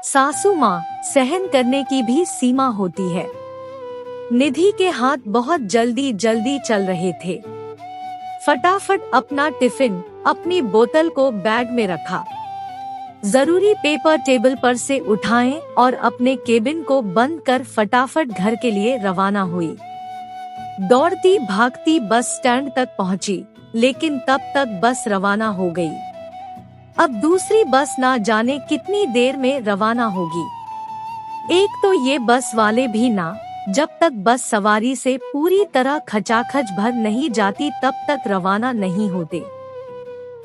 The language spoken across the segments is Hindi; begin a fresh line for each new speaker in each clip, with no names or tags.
सासू माँ, सहन करने की भी सीमा होती है। निधि के हाथ बहुत जल्दी जल्दी चल रहे थे। फटाफट अपना टिफिन, अपनी बोतल को बैग में रखा। जरूरी पेपर टेबल पर से उठाएं और अपने केबिन को बंद कर फटाफट घर के लिए रवाना हुई। दौड़ती भागती बस स्टैंड तक पहुंची, लेकिन तब तक बस रवाना हो गई। अब दूसरी बस ना जाने कितनी देर में रवाना होगी। एक तो ये बस वाले भी ना, जब तक बस सवारी से पूरी तरह खचाखच भर नहीं जाती तब तक रवाना नहीं होते।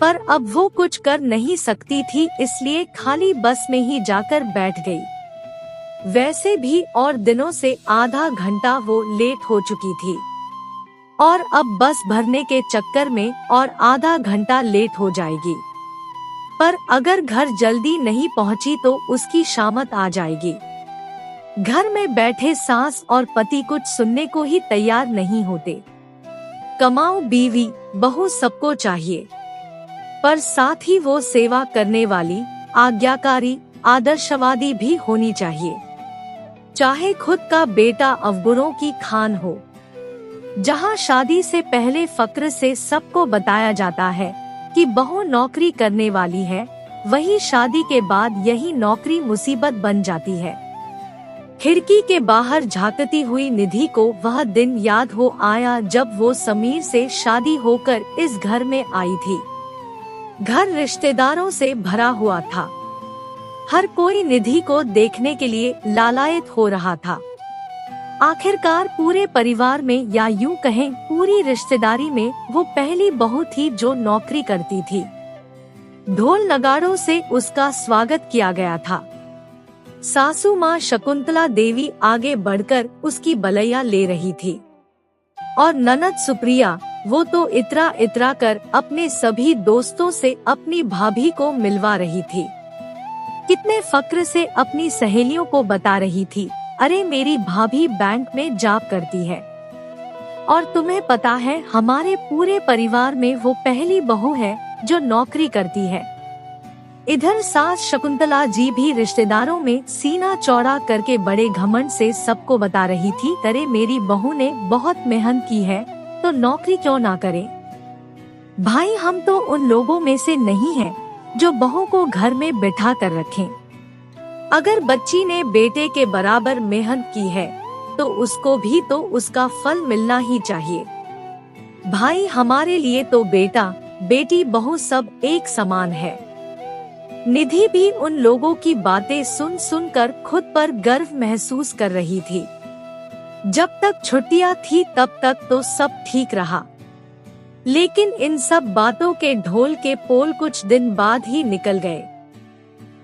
पर अब वो कुछ कर नहीं सकती थी, इसलिए खाली बस में ही जाकर बैठ गई। वैसे भी और दिनों से आधा घंटा वो लेट हो चुकी थी और अब बस भरने के चक्कर में और आधा घंटा लेट हो जाएगी। पर अगर घर जल्दी नहीं पहुंची तो उसकी शामत आ जाएगी। घर में बैठे सास और पति कुछ सुनने को ही तैयार नहीं होते। कमाऊ बीवी बहू सबको चाहिए, पर साथ ही वो सेवा करने वाली, आज्ञाकारी, आदर्शवादी भी होनी चाहिए। चाहे खुद का बेटा अवगुणों की खान हो। जहाँ शादी से पहले फक्र से सबको बताया जाता है कि बहू नौकरी करने वाली है, वही शादी के बाद यही नौकरी मुसीबत बन जाती है। खिड़की के बाहर झांकती हुई निधि को वह दिन याद हो आया जब वो समीर से शादी होकर इस घर में आई थी। घर रिश्तेदारों से भरा हुआ था। हर कोई निधि को देखने के लिए लालायित हो रहा था। आखिरकार पूरे परिवार में या यूं कहें पूरी रिश्तेदारी में वो पहली बहू थी जो नौकरी करती थी। ढोल नगाड़ों से उसका स्वागत किया गया था। सासू माँ शकुंतला देवी आगे बढ़कर उसकी बलैया ले रही थी और ननद सुप्रिया, वो तो इतरा इतरा कर अपने सभी दोस्तों से अपनी भाभी को मिलवा रही थी। कितने फक्र से अपनी सहेलियों को बता रही थी, अरे मेरी भाभी बैंक में जॉब करती है और तुम्हें पता है हमारे पूरे परिवार में वो पहली बहू है जो नौकरी करती है। इधर सास शकुंतला जी भी रिश्तेदारों में सीना चौड़ा करके बड़े घमंड से सबको बता रही थी, अरे मेरी बहू ने बहुत मेहनत की है तो नौकरी क्यों ना करे। भाई हम तो उन लोगों में से नहीं हैं जो बहू को घर में बिठा कर रखें। अगर बच्ची ने बेटे के बराबर मेहनत की है तो उसको भी तो उसका फल मिलना ही चाहिए। भाई हमारे लिए तो बेटा बेटी बहू सब एक समान है। निधि भी उन लोगों की बातें सुन सुन कर खुद पर गर्व महसूस कर रही थी। जब तक छुट्टियां थी तब तक तो सब ठीक रहा, लेकिन इन सब बातों के ढोल के पोल कुछ दिन बाद ही निकल गए।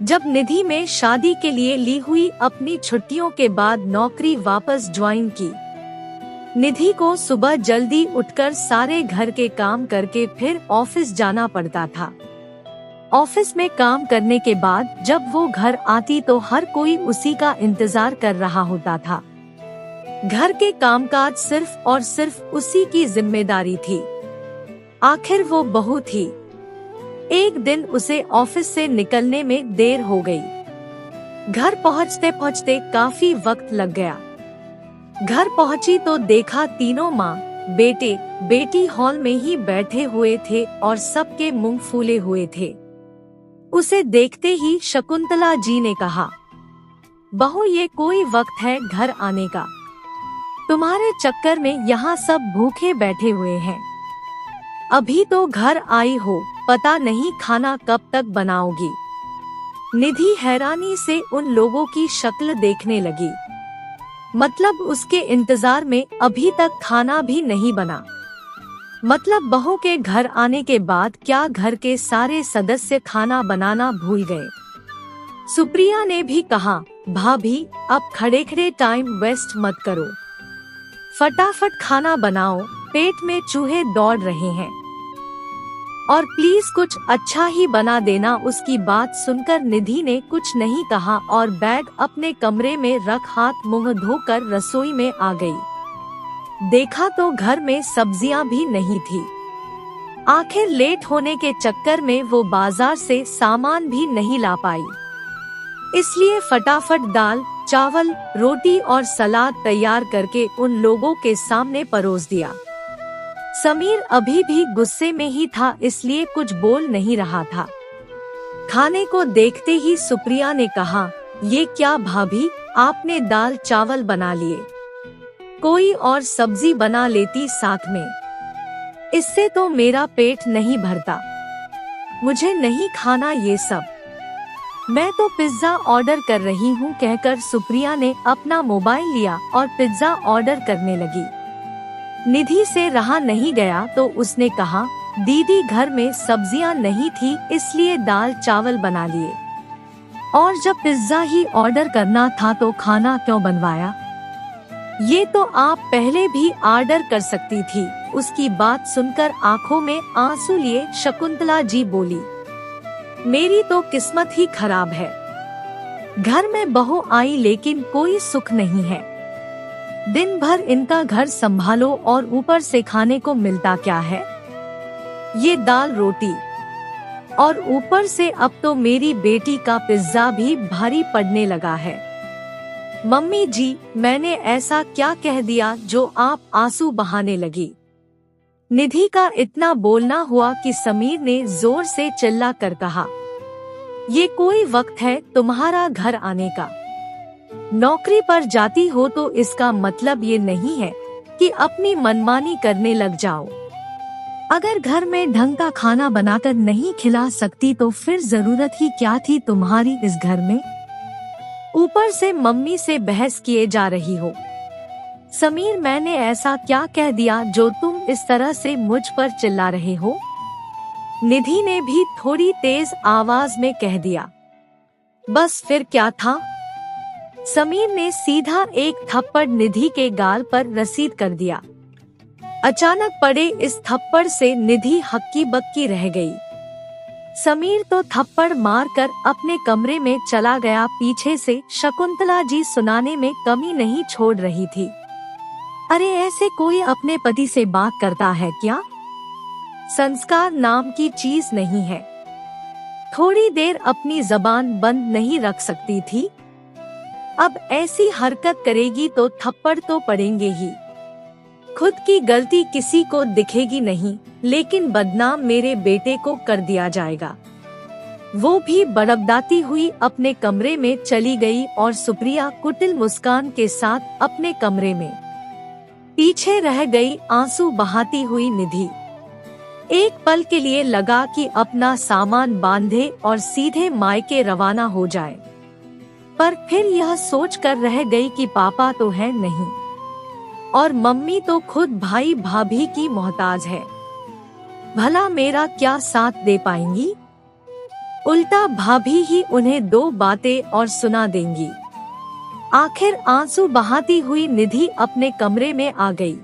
जब निधि में शादी के लिए ली हुई अपनी छुट्टियों के बाद नौकरी वापस ज्वाइन की। निधि को सुबह जल्दी उठकर सारे घर के काम करके फिर ऑफिस जाना पड़ता था। ऑफिस में काम करने के बाद जब वो घर आती तो हर कोई उसी का इंतजार कर रहा होता था। घर के कामकाज सिर्फ और सिर्फ उसी की जिम्मेदारी थी। आखिर वो बहू थी। एक दिन उसे ऑफिस से निकलने में देर हो गई। घर पहुंचते पहुंचते काफी वक्त लग गया। घर पहुंची तो देखा तीनों माँ बेटे बेटी हॉल में ही बैठे हुए थे और सबके मुंह फूले हुए थे। उसे देखते ही शकुंतला जी ने कहा, बहू ये कोई वक्त है घर आने का? तुम्हारे चक्कर में यहाँ सब भूखे बैठे हुए हैं। अभी तो घर आई हो, पता नहीं खाना कब तक बनाओगी। निधि हैरानी से उन लोगों की शक्ल देखने लगी। मतलब उसके इंतजार में अभी तक खाना भी नहीं बना। मतलब बहू के घर आने के बाद क्या घर के सारे सदस्य खाना बनाना भूल गए? सुप्रिया ने भी कहा, भाभी अब खड़े खड़े टाइम वेस्ट मत करो, फटाफट खाना बनाओ, पेट में चूहे दौड़ रहे हैं और प्लीज कुछ अच्छा ही बना देना। उसकी बात सुनकर निधि ने कुछ नहीं कहा और बैग अपने कमरे में रख हाथ मुंह धोकर रसोई में आ गई। देखा तो घर में सब्जियां भी नहीं थी। आखिर लेट होने के चक्कर में वो बाजार से सामान भी नहीं ला पाई। इसलिए फटाफट दाल, चावल, रोटी और सलाद तैयार करके उन लोगों के सामने परोस दिया। समीर अभी भी गुस्से में ही था, इसलिए कुछ बोल नहीं रहा था। खाने को देखते ही सुप्रिया ने कहा, ये क्या भाभी, आपने दाल चावल बना लिए, कोई और सब्जी बना लेती साथ में, इससे तो मेरा पेट नहीं भरता, मुझे नहीं खाना ये सब, मैं तो पिज्जा ऑर्डर कर रही हूँ, कहकर सुप्रिया ने अपना मोबाइल लिया और पिज्जा ऑर्डर करने लगी। निधि से रहा नहीं गया तो उसने कहा, दीदी घर में सब्जियां नहीं थी इसलिए दाल चावल बना लिए, और जब पिज्जा ही ऑर्डर करना था तो खाना क्यों बनवाया, ये तो आप पहले भी ऑर्डर कर सकती थी। उसकी बात सुनकर आंखों में आंसू लिए शकुंतला जी बोली, मेरी तो किस्मत ही खराब है, घर में बहू आई लेकिन कोई सुख नहीं है, दिन भर इनका घर संभालो और ऊपर से खाने को मिलता क्या है, ये दाल रोटी, और ऊपर से अब तो मेरी बेटी का पिज्जा भी भारी पड़ने लगा है। मम्मी जी, मैंने ऐसा क्या कह दिया जो आप आंसू बहाने लगी। निधि का इतना बोलना हुआ कि समीर ने जोर से चिल्ला कर कहा, ये कोई वक्त है तुम्हारा घर आने का, नौकरी पर जाती हो तो इसका मतलब ये नहीं है कि अपनी मनमानी करने लग जाओ। अगर घर में ढंग का खाना बनाकर नहीं खिला सकती तो फिर जरूरत ही क्या थी तुम्हारी इस घर में, ऊपर से मम्मी से बहस किए जा रही हो। समीर, मैंने ऐसा क्या कह दिया जो तुम इस तरह से मुझ पर चिल्ला रहे हो, निधि ने भी थोड़ी तेज आवाज में कह दिया। बस फिर क्या था, समीर ने सीधा एक थप्पड़ निधि के गाल पर रसीद कर दिया। अचानक पड़े इस थप्पड़ से निधि हक्की बक्की रह गई। समीर तो थप्पड़ मारकर अपने कमरे में चला गया। पीछे से शकुंतला जी सुनाने में कमी नहीं छोड़ रही थी, अरे ऐसे कोई अपने पति से बात करता है क्या, संस्कार नाम की चीज नहीं है, थोड़ी देर अपनी जबान बंद नहीं रख सकती थी, अब ऐसी हरकत करेगी तो थप्पड़ तो पड़ेंगे ही, खुद की गलती किसी को दिखेगी नहीं, लेकिन बदनाम मेरे बेटे को कर दिया जाएगा। वो भी बड़बड़ाती हुई अपने कमरे में चली गई और सुप्रिया कुटिल मुस्कान के साथ अपने कमरे में पीछे रह गई। आंसू बहाती हुई निधि एक पल के लिए लगा कि अपना सामान बांधे और सीधे मायके रवाना हो जाए, पर फिर यह सोचकर रह गई कि पापा तो है नहीं और मम्मी तो खुद भाई भाभी की मोहताज है, भला मेरा क्या साथ दे पाएंगी, उल्टा भाभी ही उन्हें दो बातें और सुना देंगी। आखिर आंसू बहाती हुई निधि अपने कमरे में आ गई।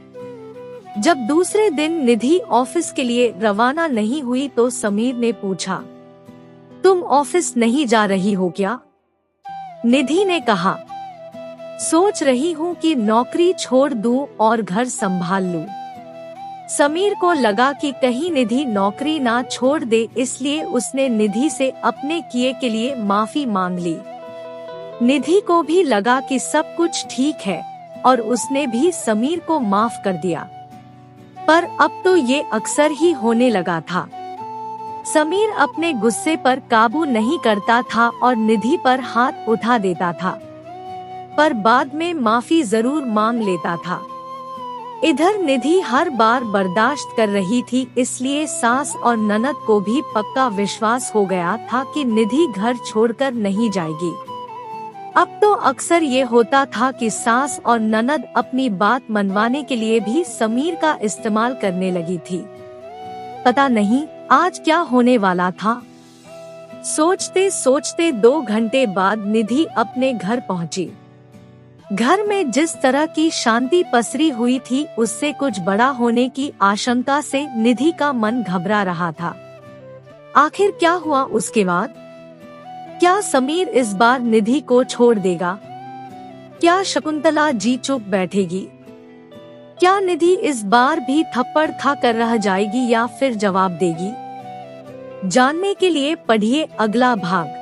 जब दूसरे दिन निधि ऑफिस के लिए रवाना नहीं हुई तो समीर ने पूछा, तुम ऑफिस नहीं जा रही हो क्या? निधि ने कहा, सोच रही हूँ कि नौकरी छोड़ दूं और घर संभाल लूं। समीर को लगा कि कहीं निधि नौकरी ना छोड़ दे, इसलिए उसने निधि से अपने किए के लिए माफी मांग ली। निधि को भी लगा कि सब कुछ ठीक है और उसने भी समीर को माफ कर दिया, पर अब तो ये अक्सर ही होने लगा था। समीर अपने गुस्से पर काबू नहीं करता था और निधि पर हाथ उठा देता था, पर बाद में माफी जरूर मांग लेता था। इधर निधि हर बार बर्दाश्त कर रही थी, इसलिए सास और ननद को भी पक्का विश्वास हो गया था कि निधि घर छोड़कर नहीं जाएगी। अब तो अक्सर ये होता था कि सास और ननद अपनी बात मनवाने के लिए भी समीर का इस्तेमाल करने लगी थी। पता नहीं आज क्या होने वाला था। सोचते सोचते 2 घंटे बाद निधि अपने घर पहुंची। घर में जिस तरह की शांति पसरी हुई थी, उससे कुछ बड़ा होने की आशंका से निधि का मन घबरा रहा था। आखिर क्या हुआ उसके बाद? क्या समीर इस बार निधि को छोड़ देगा? क्या शकुंतला जी चुप बैठेगी? क्या निधि इस बार भी थप्पड़ खा कर रह जाएगी या फिर जवाब देगी? जानने के लिए पढ़िए अगला भाग।